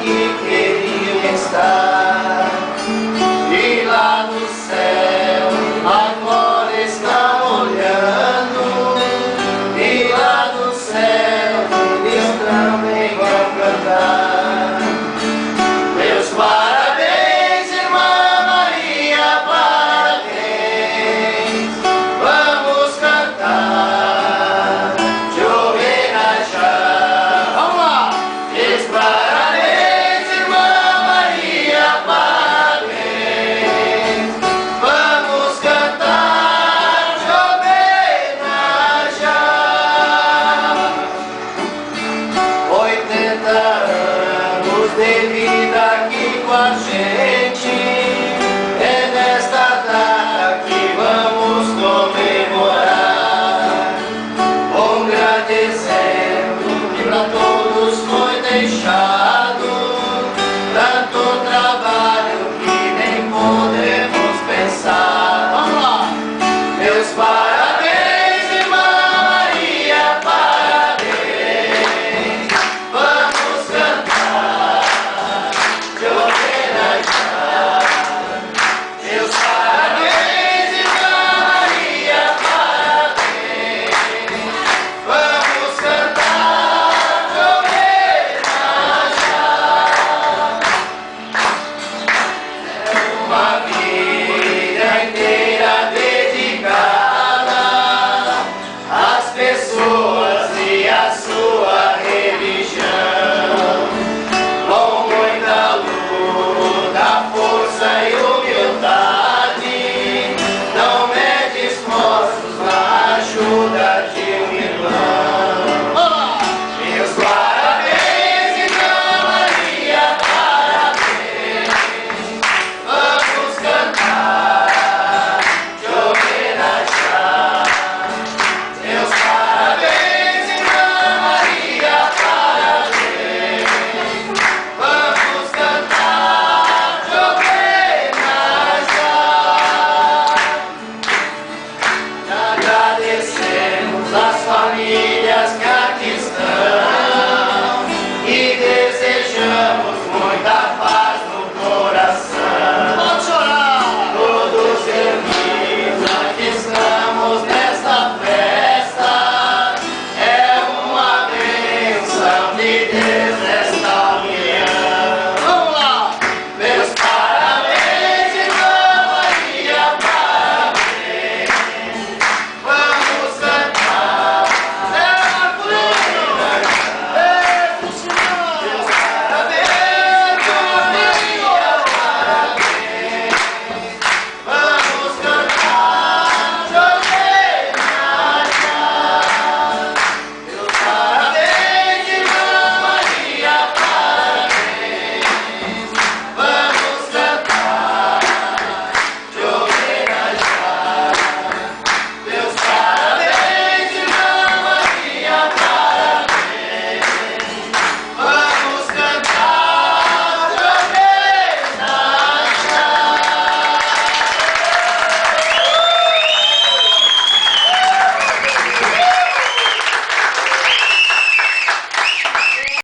que queriam estar. E lá no céu agora estão olhando, e lá no céu eles também vão cantar. Meus parabéns, irmã Maria, parabéns. Vamos cantar, te homenagear. Vamos lá! Meus parabéns, irmã Maria, parabéns. Vamos cantar, te homenagear. 80 anos de vida aqui com a gente, é nesta data que vamos comemorar. Um grande exemplo que pra todos foi deixado, tanto trabalho que nem podemos pensar. Vamos lá! Meus parabéns, irmã Maria, parabéns. Vamos cantar, te homenagear. Meus parabéns, irmã Maria, parabéns. Vamos cantar, te homenagear. É uma vida inteira dedicada às pessoas e à sua religião, com muita luta, força e humildade, não mede esforços na ajuda de um irmão. Meus parabéns, irmã Maria, parabéns. Vamos cantar, te homenagear. Meus parabéns, irmã Maria, parabéns. Vamos cantar, te homenagear. E agradecemos as famílias que aqui estão e desejamos